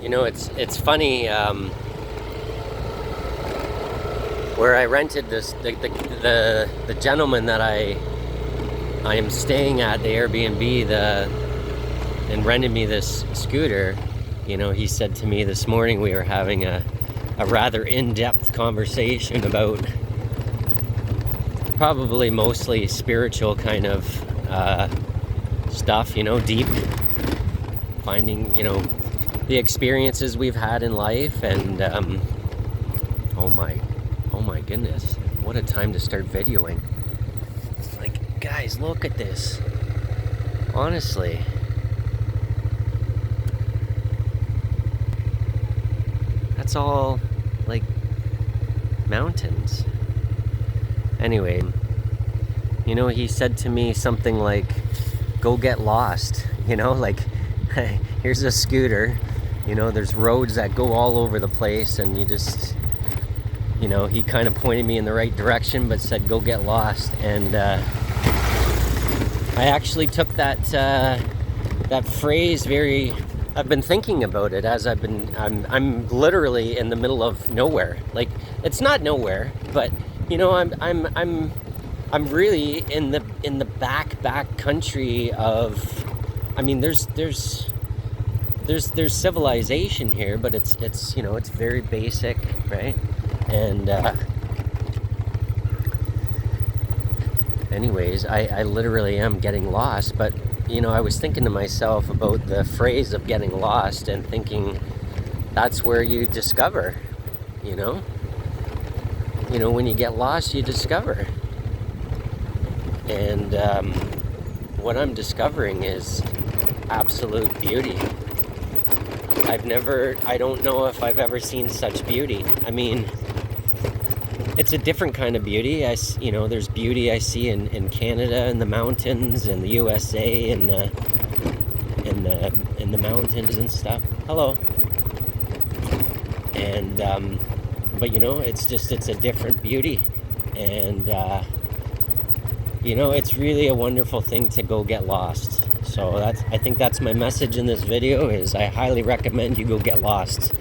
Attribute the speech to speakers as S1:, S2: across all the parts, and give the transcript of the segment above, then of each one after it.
S1: It's funny. Where I rented this, the gentleman that I am staying at, the Airbnb, and rented me this scooter. He said to me this morning, we were having a rather in-depth conversation about probably mostly spiritual kind of stuff, deep, finding, the experiences we've had in life. And oh my goodness, what a time to start videoing. Like, guys, look at this. Honestly, that's all like mountains. Anyway, he said to me something like, go get lost, like, here's a scooter, there's roads that go all over the place, and you just, he kind of pointed me in the right direction, but said, go get lost. And I actually took that phrase I've been thinking about it as I'm literally in the middle of nowhere. Like, it's not nowhere, but I'm really in the back country of, there's civilization here, but it's it's very basic, right? And anyways, I literally am getting lost. But I was thinking to myself about the phrase of getting lost, and thinking that's where you discover, when you get lost, you discover. And what I'm discovering is absolute beauty. I don't know if I've ever seen such beauty. It's a different kind of beauty. There's beauty I see in Canada, in the mountains, in the USA, in the mountains and stuff. Hello. And but it's a different beauty, and it's really a wonderful thing to go get lost. So I think that's my message in this video, is I highly recommend you go get lost.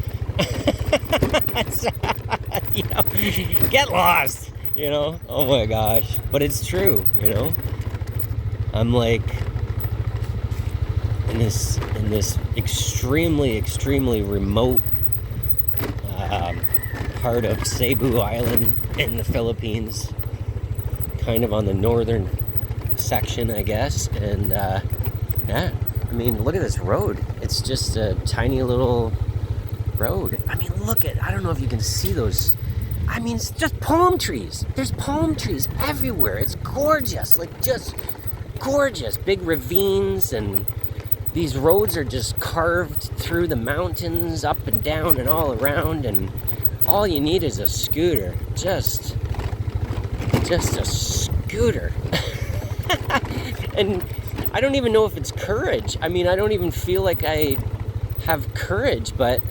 S1: Get lost, oh my gosh. But it's true, I'm like in this extremely remote part of Cebu Island in the Philippines, kind of on the northern section, I guess. And yeah, look at this road. It's just a tiny little road. I don't know if you can see those. It's just palm trees. There's palm trees everywhere. It's gorgeous, like just gorgeous. Big ravines, and these roads are just carved through the mountains, up and down and all around. And all you need is a scooter. Just a scooter. And I don't even know if it's courage. I don't even feel like I have courage, but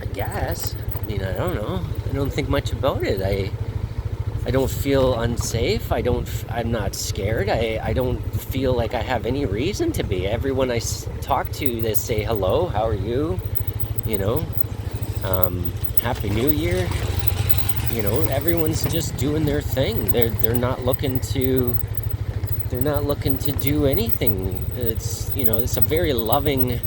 S1: I guess. I don't know. I don't think much about it. I don't feel unsafe. I'm not scared. I don't feel like I have any reason to be. Everyone I talk to, they say hello, how are you? Happy New Year. Everyone's just doing their thing. They're not looking to do anything. It's it's a very loving,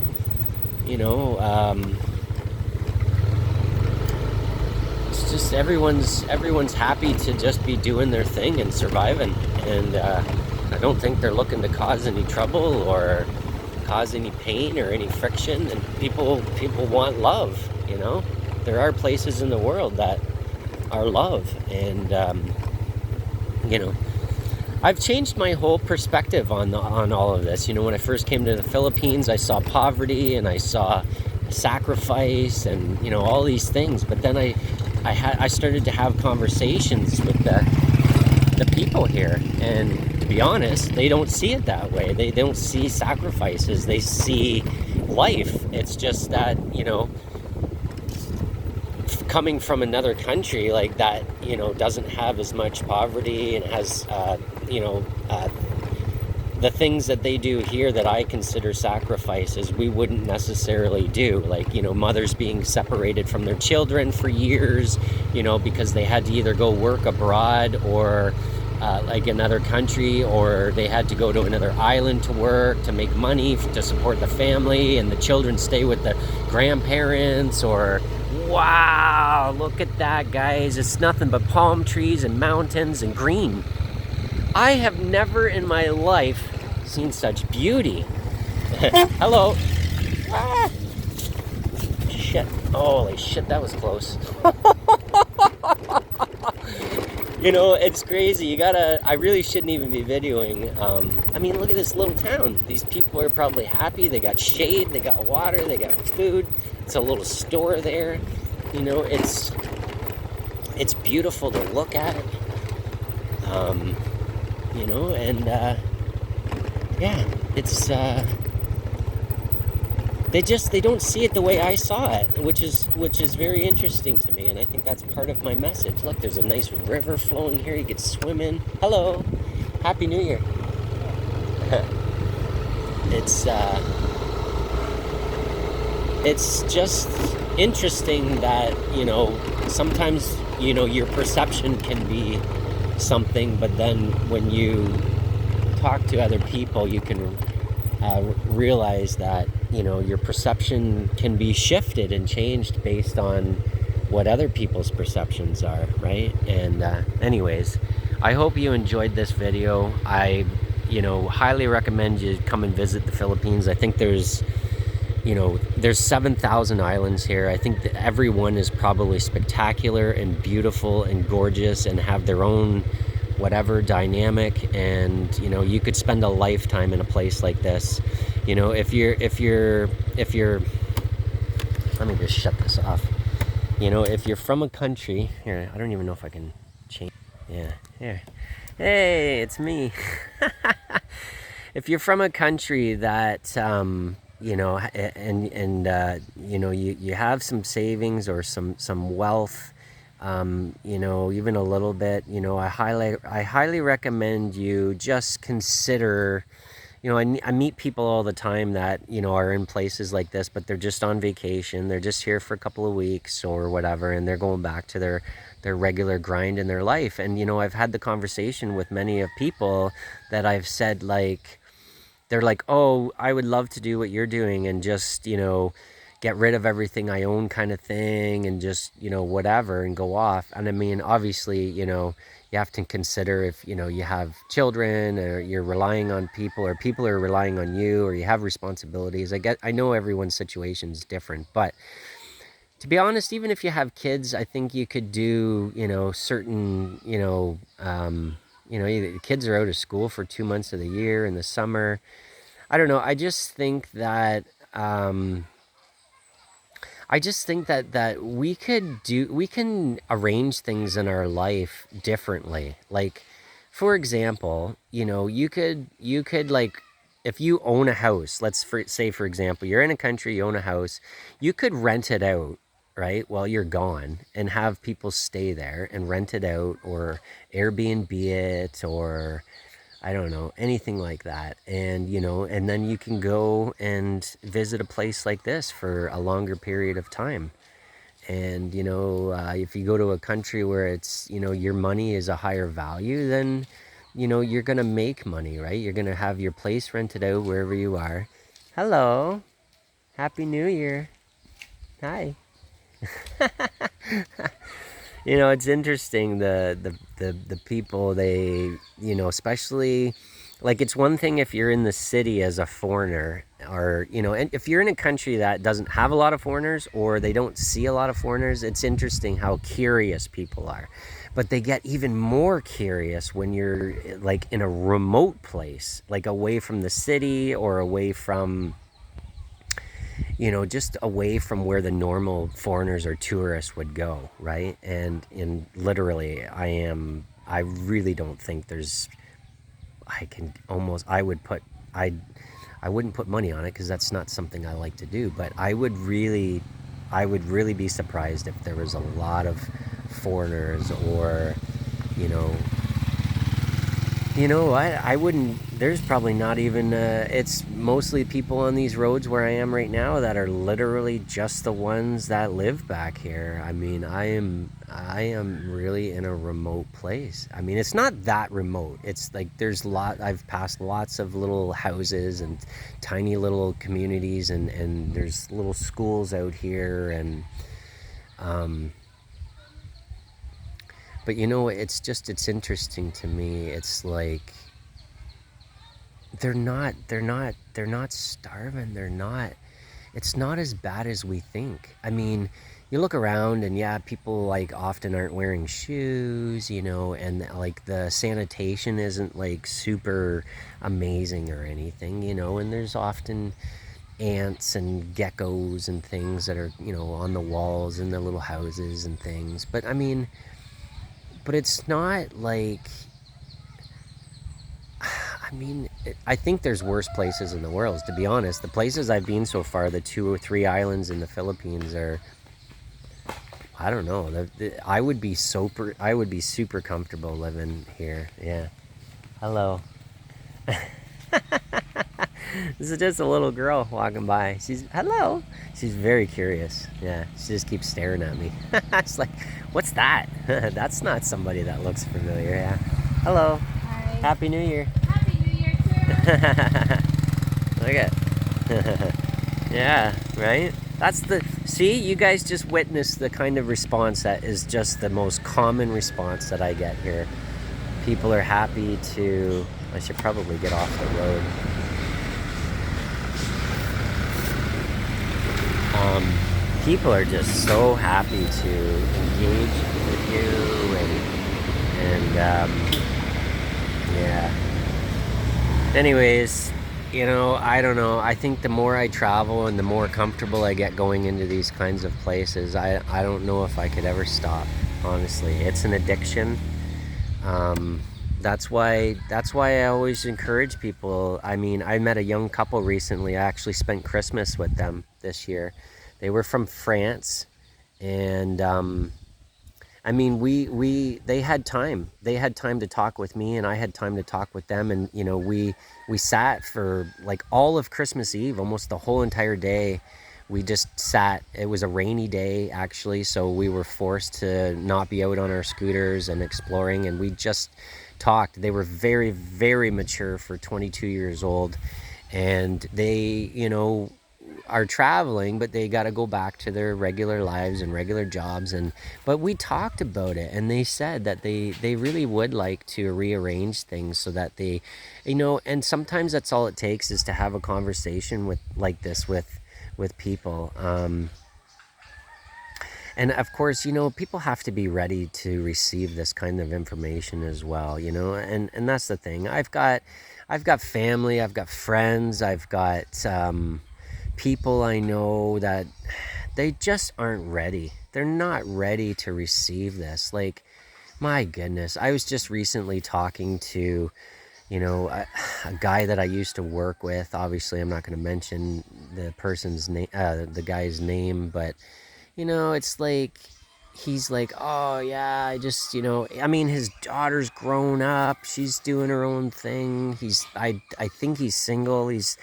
S1: it's just everyone's happy to just be doing their thing and surviving. And I don't think they're looking to cause any trouble or cause any pain or any friction. And people want love. There are places in the world that are love. And I've changed my whole perspective on all of this. When I first came to the Philippines, I saw poverty and I saw sacrifice and all these things. But then I started to have conversations with the people here, and to be honest, they don't see it that way. They don't see sacrifices. They see life. It's just that coming from another country like that, doesn't have as much poverty and has the things that they do here that I consider sacrifices, we wouldn't necessarily do. Like, you know, mothers being separated from their children for years, you know, because they had to either go work abroad or like another country, or they had to go to another island to work, to make money, to support the family, and the children stay with the grandparents. Or, wow, look at that, guys. It's nothing but palm trees and mountains and green. I have never in my life seen such beauty. Hello. Ah. Shit. Holy shit, that was close. You know, it's crazy. I really shouldn't even be videoing. I mean, look at this little town. These people are probably happy. They got shade, they got water, they got food. It's a little store there. You know, it's beautiful to look at. You know, and yeah, it's they don't see it the way I saw it, which is very interesting to me, and I think that's part of my message. Look, there's a nice river flowing here. You get swimming. Hello, Happy New Year. It's just interesting that, you know, sometimes, you know, your perception can be something, but then when you talk to other people, you can realize that, you know, your perception can be shifted and changed based on what other people's perceptions are, right? And anyways, I hope you enjoyed this video. I, you know, highly recommend you come and visit the Philippines. I think there's 7,000 islands here. I think that every one is probably spectacular and beautiful and gorgeous and have their own whatever dynamic, and, you know, you could spend a lifetime in a place like this. You know, if you're let me just shut this off. You know, if you're from a country here, I don't even know if I can change. Yeah, here. Hey, it's me. If you're from a country that you know, and you know, you have some savings or some wealth, you know, even a little bit, you know, I highly recommend you just consider. You know, I meet people all the time that, you know, are in places like this, but they're just on vacation. They're just here for a couple of weeks or whatever, and they're going back to their regular grind in their life. And, you know, I've had the conversation with many of people that I've said, like, they're like, oh, I would love to do what you're doing and just, you know, get rid of everything I own kind of thing and just, you know, whatever, and go off. And I mean, obviously, you know, you have to consider if, you know, you have children or you're relying on people or people are relying on you or you have responsibilities. I know everyone's situation is different, but to be honest, even if you have kids, I think you could do, you know, certain, you know, the kids are out of school for 2 months of the year in the summer. I don't know. I just think that that we can arrange things in our life differently. Like, for example, you know, you could like, if you own a house, say for example, you're in a country, you own a house, you could rent it out, right, while you're gone, and have people stay there and rent it out, or Airbnb it, or I don't know, anything like that. And, you know, and then you can go and visit a place like this for a longer period of time. And, you know, if you go to a country where it's, you know, your money is a higher value, then, you know, you're going to make money, right? You're going to have your place rented out wherever you are. Hello. Happy New Year. Hi. You know, it's interesting, the people, they, you know, especially, like, it's one thing if you're in the city as a foreigner, or, you know, and if you're in a country that doesn't have a lot of foreigners, or they don't see a lot of foreigners, it's interesting how curious people are. But they get even more curious when you're, like, in a remote place, like away from the city, or away from, you know, just away from where the normal foreigners or tourists would go, right? And literally, I really don't think there's, I wouldn't put money on it, because that's not something I like to do, but I would really be surprised if there was a lot of foreigners, or, you know, You know what? I wouldn't. There's probably not even. It's mostly people on these roads where I am right now that are literally just the ones that live back here. I mean, I am really in a remote place. I mean, it's not that remote. It's like I've passed lots of little houses and tiny little communities, and there's little schools out here, and um, but you know, it's interesting to me. It's like they're not starving. It's not as bad as we think. I mean, you look around and yeah, people like often aren't wearing shoes, and like the sanitation isn't like super amazing or anything, and there's often ants and geckos and things that are, on the walls in the little houses and things. But it's not like, I mean, I think there's worse places in the world, to be honest. The places I've been so far, the 2 or 3 islands in the Philippines are, I don't know. I would be super comfortable living here. Yeah. Hello. This is just a little girl walking by. Hello. She's very curious. Yeah. She just keeps staring at me. It's like, what's that? That's not somebody that looks familiar. Yeah. Hello.
S2: Hi.
S1: Happy New Year.
S2: Happy New Year too.
S1: Look at. Yeah, right? See, you guys just witnessed the kind of response that is just the most common response that I get here. People are happy to, I should probably get off the road. People are just so happy to engage with you and yeah. Anyways, I don't know. I think the more I travel and the more comfortable I get going into these kinds of places, I don't know if I could ever stop, honestly. It's an addiction. That's why I always encourage people. I mean, I met a young couple recently. I actually spent Christmas with them this year. They were from France, and I mean, they had time. They had time to talk with me, and I had time to talk with them. And we sat for like all of Christmas Eve, almost the whole entire day. We just sat. It was a rainy day, actually, so we were forced to not be out on our scooters and exploring. And we just talked. They were very, very mature for 22 years old, and they, are traveling, but they got to go back to their regular lives and regular jobs. But we talked about it, and they said that they really would like to rearrange things so that they, and sometimes that's all it takes, is to have a conversation with people. And of course, people have to be ready to receive this kind of information as well, and that's the thing. I've got family, I've got friends, I've got people I know that they just aren't ready. They're not ready to receive this. Like, my goodness, I was just recently talking to, a guy that I used to work with. Obviously, I'm not going to mention the person's name, the guy's name, but it's like, he's like, oh yeah, I just, I mean, his daughter's grown up. She's doing her own thing. I think he's single. He's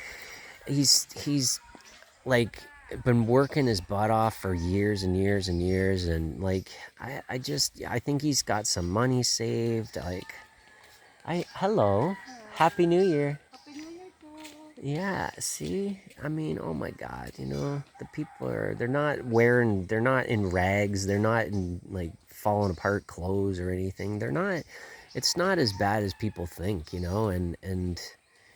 S1: like been working his butt off for years and years and years, and like I think he's got some money saved. Like, hello, Happy New Year.
S2: Happy New Year too.
S1: Yeah, see, I mean, oh my God, the people they're not in rags, they're not in like falling apart clothes or anything. It's not as bad as people think, and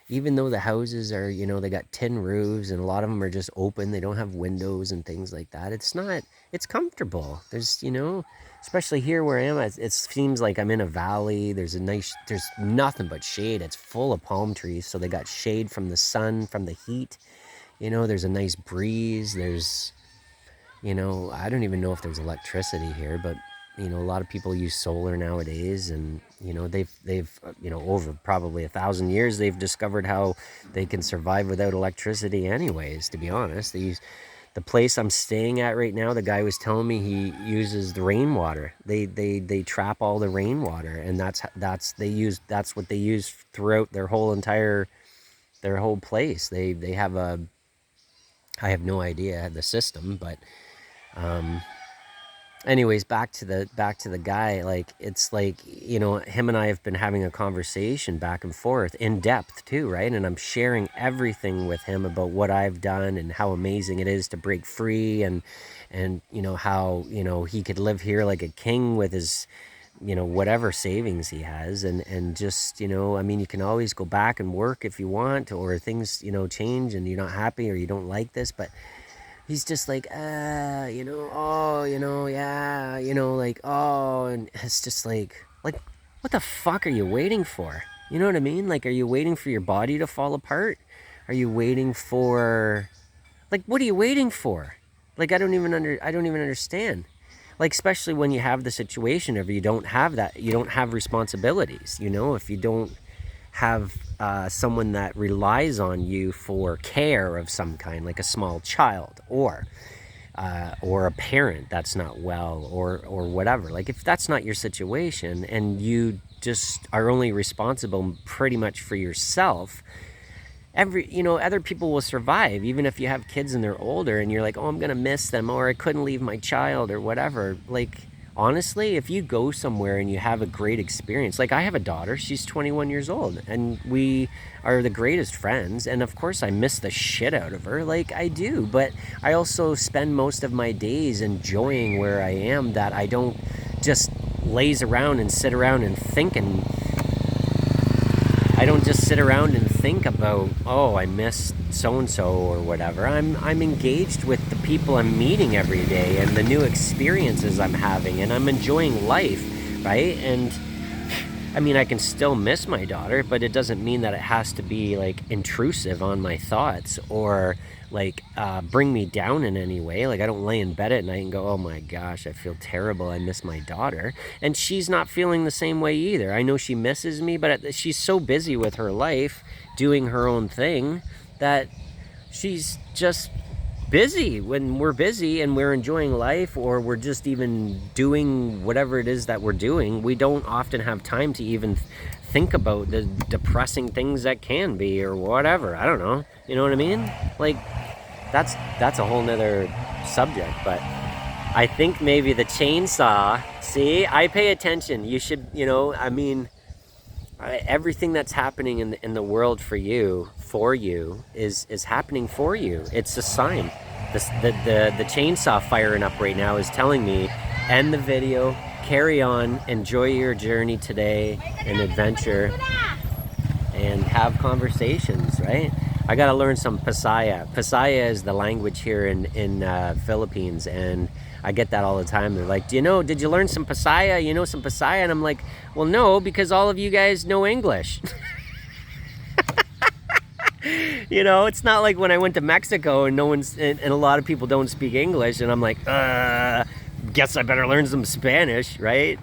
S1: even though the houses are, they got tin roofs and a lot of them are just open, they don't have windows and things like that. It's comfortable. There's, especially here where I am, it seems like I'm in a valley. There's nothing but shade. It's full of palm trees. So they got shade from the sun, from the heat. There's a nice breeze. There's, I don't even know if there's electricity here, but a lot of people use solar nowadays, and they've over probably 1,000 years they've discovered how they can survive without electricity anyways. To be honest, the The place I'm staying at right now, the guy was telling me he uses the rainwater. They trap all the rainwater, and that's what they use throughout their whole place. They have a, I have no idea the system, but anyways, back to the guy. Like, it's like, him and I have been having a conversation back and forth in depth too, right? And I'm sharing everything with him about what I've done and how amazing it is to break free, and how he could live here like a king with his whatever savings he has, and just I mean, you can always go back and work if you want, or things change and you're not happy or you don't like this, but he's just like, oh, yeah, like, oh, and it's just like, what the fuck are you waiting for? You know what I mean? Like, are you waiting for your body to fall apart? Are you waiting for, like, what are you waiting for? Like, I don't even understand. Like, especially when you have the situation of you don't have responsibilities, if you don't have someone that relies on you for care of some kind, like a small child, or a parent that's not well, or whatever. Like, if that's not your situation and you just are only responsible pretty much for yourself, other people will survive. Even if you have kids and they're older and you're like, oh, I'm gonna miss them, or I couldn't leave my child, or whatever. Like, honestly, if you go somewhere and you have a great experience, like, I have a daughter, she's 21 years old, and we are the greatest friends, and of course I miss the shit out of her, like I do, but I also spend most of my days enjoying where I am, that I don't just laze around and sit around and think, and I don't just sit around and think about, oh, I miss so-and-so or whatever. I'm engaged with the people I'm meeting every day and the new experiences I'm having, and I'm enjoying life, right? And I mean, I can still miss my daughter, but it doesn't mean that it has to be like intrusive on my thoughts, or like bring me down in any way. Like, I don't lay in bed at night and go, oh my gosh, I feel terrible, I miss my daughter. And she's not feeling the same way either. I know she misses me, but she's so busy with her life doing her own thing that she's just busy. When we're busy and we're enjoying life, or we're just even doing whatever it is that we're doing, we don't often have time to even think about the depressing things that can be, or whatever. I don't know, you know what I mean? Like, that's a whole nother subject. But I think maybe the chainsaw, see, I pay attention. You should, I mean, everything that's happening in the world for you is happening for you. It's a sign. The chainsaw firing up right now is telling me, end the video, carry on, enjoy your journey today, and adventure, and have conversations, right? I gotta learn some Pasaya. Pasaya is the language here in Philippines, and I get that all the time. They're like, did you learn some Pasaya? You know some Pasaya? And I'm like, well, no, because all of you guys know English. It's not like when I went to Mexico and and a lot of people don't speak English, and I'm like, guess I better learn some Spanish, right?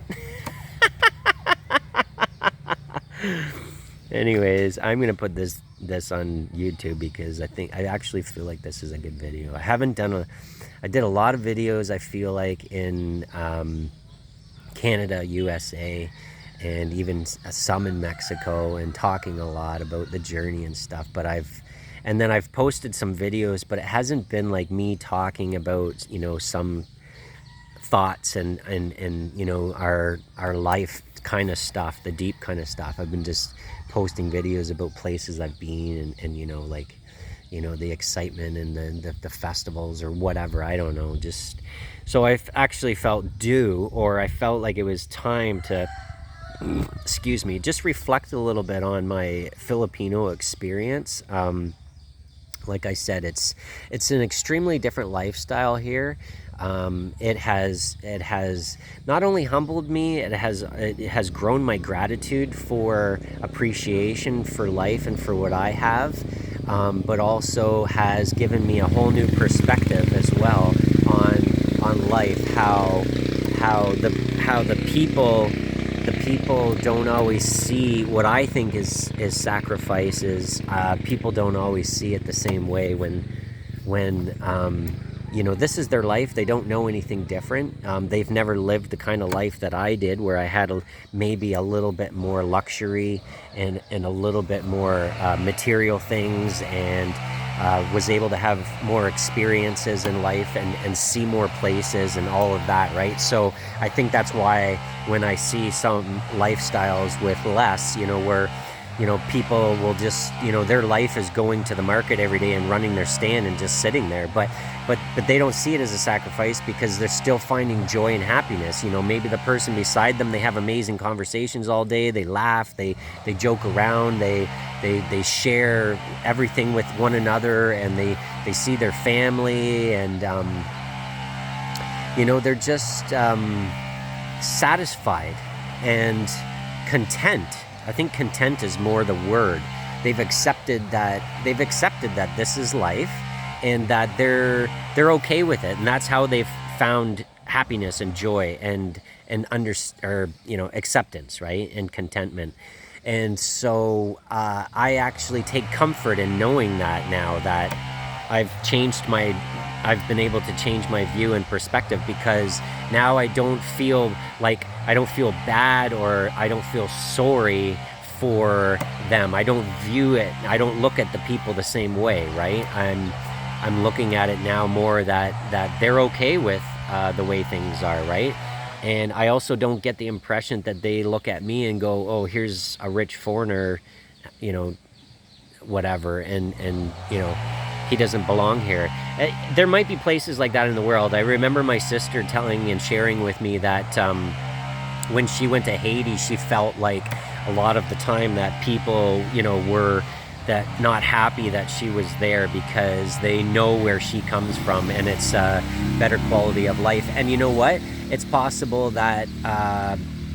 S1: Anyways, I'm gonna put this on YouTube because I actually feel like this is a good video. I did a lot of videos, I feel like, in Canada, USA, and even some in Mexico, and talking a lot about the journey and stuff. But I've posted some videos, but it hasn't been like me talking about some thoughts and our life kind of stuff, the deep kind of stuff. I've been just posting videos about places I've been, and the excitement and the festivals or whatever. I don't know, just so I actually felt I felt like it was time to excuse me, just reflect a little bit on my Filipino experience. Like I said, it's an extremely different lifestyle here. It has not only humbled me, it has grown my gratitude for appreciation for life and for what I have, but also has given me a whole new perspective as well on life. How the people don't always see what I think is sacrifices. People don't always see it the same way when this is their life. They don't know anything different. They've never lived the kind of life that I did, where I had maybe a little bit more luxury and a little bit more material things, and was able to have more experiences in life and see more places and all of that, right? So I think that's why when I see some lifestyles with less, where people will just, their life is going to the market every day and running their stand and just sitting there. But they don't see it as a sacrifice, because they're still finding joy and happiness. Maybe the person beside them, they have amazing conversations all day. They laugh, they joke around, they share everything with one another, and they see their family, and, they're just satisfied and content. I think content is more the word. They've accepted that this is life, and that they're okay with it, and that's how they've found happiness and joy and acceptance, right, and contentment. And so I actually take comfort in knowing that now, that I've been able to change my view and perspective, because now I don't feel bad, or I don't feel sorry for them. I don't view it, I don't look at the people the same way, right? I'm looking at it now more that they're okay with the way things are, right? And I also don't get the impression that they look at me and go, oh, here's a rich foreigner, whatever, and he doesn't belong here. There might be places like that in the world. I remember my sister telling and sharing with me that when she went to Haiti, she felt like a lot of the time that people, were that not happy that she was there, because they know where she comes from, and it's a better quality of life. And you know what? It's possible that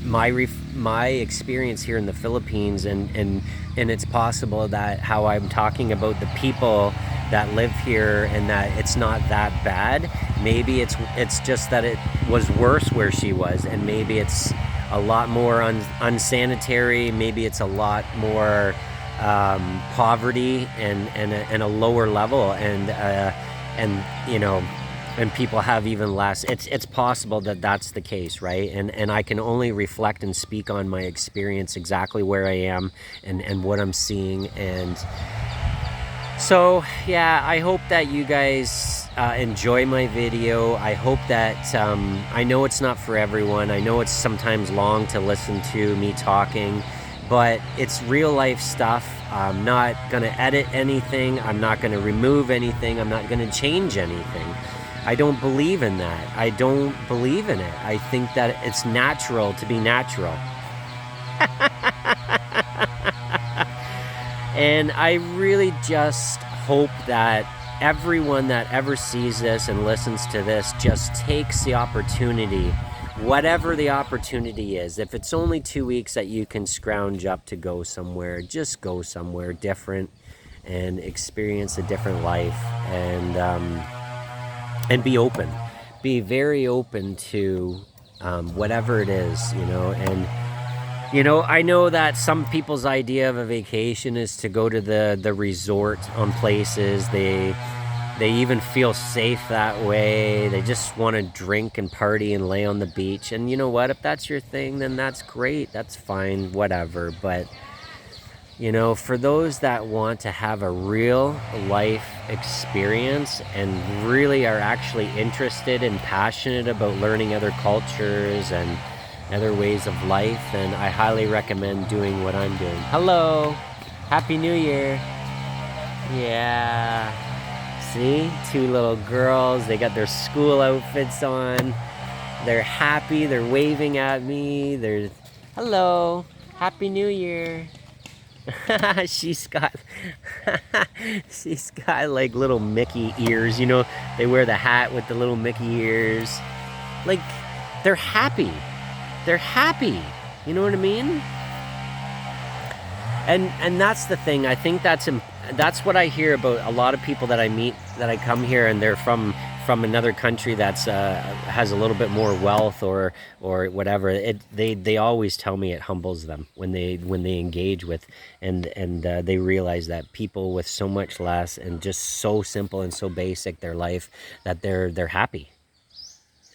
S1: my experience here in the Philippines, and it's possible that how I'm talking about the people that live here, and that it's not that bad. Maybe it's just that it was worse where she was, and maybe it's a lot more unsanitary. Maybe it's a lot more poverty and a lower level, and people have even less. It's possible that that's the case, right? And I can only reflect and speak on my experience, exactly where I am and what I'm seeing. And so, yeah, I hope that you guys enjoy my video. I hope that, I know it's not for everyone. I know it's sometimes long to listen to me talking, but it's real life stuff. I'm not going to edit anything. I'm not going to remove anything. I'm not going to change anything. I don't believe in that. I don't believe in it. I think that it's natural to be natural. And I really just hope that everyone that ever sees this and listens to this just takes the opportunity, whatever the opportunity is. If it's only 2 weeks that you can scrounge up to go somewhere, just go somewhere different and experience a different life, and be open. Be very open to whatever it is, and I know that some people's idea of a vacation is to go to the resort on places. They even feel safe that way. They just want to drink and party and lay on the beach. And you know what? If that's your thing, then that's great. That's fine, whatever. But, for those that want to have a real life experience and really are actually interested and passionate about learning other cultures and other ways of life, then I highly recommend doing what I'm doing. Hello! Happy New Year! Yeah. See? 2 little girls. They got their school outfits on. They're happy. They're waving at me. They're, hello! Happy New Year! she's got like little Mickey ears. They wear the hat with the little Mickey ears. Like, they're happy. They're happy. You know what I mean? And that's the thing. I think that's what I hear about a lot of people that I meet, that I come here and they're from from another country that's has a little bit more wealth or whatever, they always tell me it humbles them when they engage with and they realize that people with so much less and just so simple and so basic their life, that they're happy.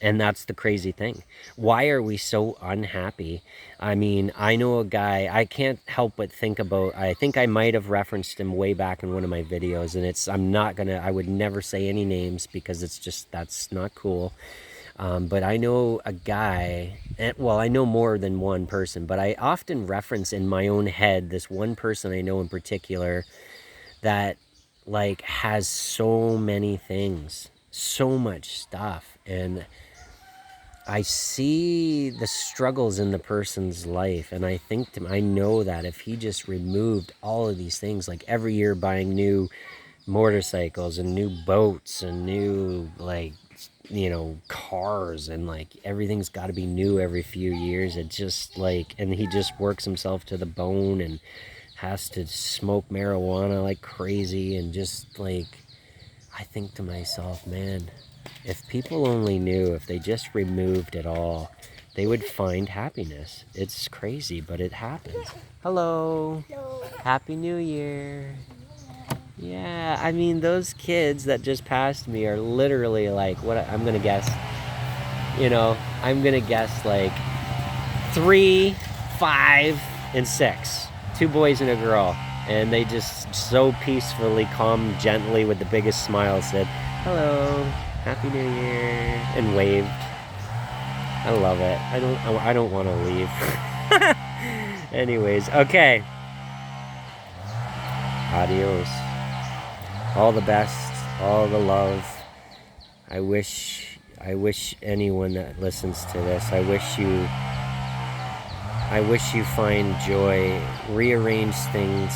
S1: And that's the crazy thing. Why are we so unhappy? I mean, I know a guy, I can't help but think about, I think I might have referenced him way back in one of my videos, and I would never say any names because it's just, that's not cool. But I know a guy, well, I know more than one person, but I often reference in my own head this one person I know in particular that like has so many things, so much stuff, and I see the struggles in the person's life, and I think I know that if he just removed all of these things, like every year buying new motorcycles and new boats and new, like, you know, cars, and like everything's got to be new every few years. It just like, and he just works himself to the bone and has to smoke marijuana like crazy, and just like, I think to myself, man, if people only knew, if they just removed it all, they would find happiness. It's crazy, but it happens. Hello.
S2: Hello.
S1: Happy New Year. Yeah, I mean, those kids that just passed me are literally like, what I'm going to guess, you know, I'm going to guess like 3, 5, and 6. 2 boys and a girl. And they just so peacefully, calm, gently, with the biggest smile said, hello. Happy New Year, and waved. I love it. I don't want to leave. Anyways, okay. Adios. All the best, all the love. I wish anyone that listens to this, I wish you find joy. Rearrange things.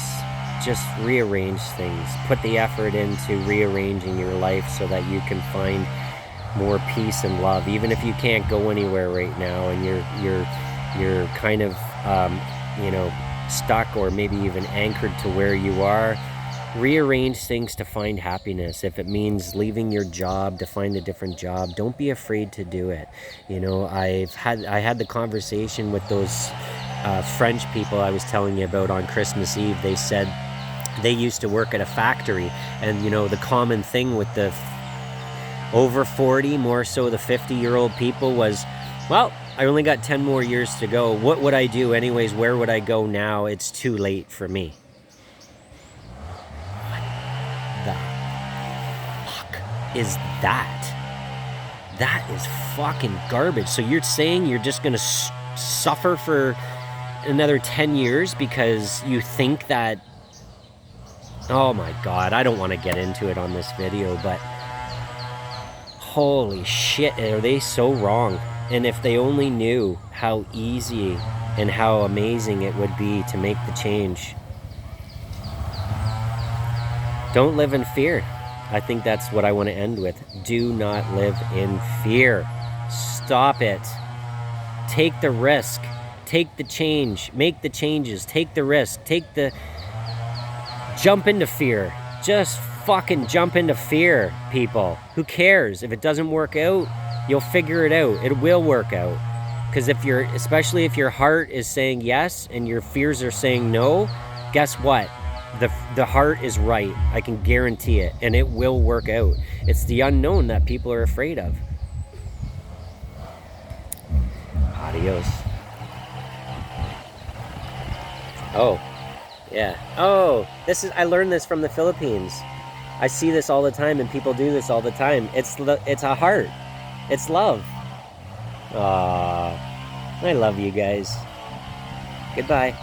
S1: Just rearrange things. Put the effort into rearranging your life so that you can find more peace and love, even if you can't go anywhere right now and you're kind of you know, stuck or maybe even anchored to where you are. Rearrange things to find happiness. If it means leaving your job to find a different job, don't be afraid to do it. You know, I had the conversation with those French people I was telling you about on Christmas Eve. They said they used to work at a factory, and you know, the common thing with the over 40, more so the 50-year-old people, was, well, I only got 10 more years to go. What would I do anyways? Where would I go now? It's too late for me. What the fuck is that? That is fucking garbage. So you're saying you're just gonna suffer for another 10 years because you think that, oh my God, I don't want to get into it on this video, but holy shit, are they so wrong? And if they only knew how easy and how amazing it would be to make the change. Don't live in fear. I think that's what I want to end with. Do not live in fear. Stop it. Take the risk. Take the change. Make the changes. Take the risk. Jump into fear. Just fucking jump into fear, people. Who cares? If it doesn't work out, you'll figure it out. It will work out. Because especially if your heart is saying yes and your fears are saying no, guess what? The heart is right. I can guarantee it. And it will work out. It's the unknown that people are afraid of. Adios. Oh, yeah. Oh, I learned this from the Philippines. I see this all the time, and people do this all the time. It's a heart. It's love. Aww. I love you guys. Goodbye.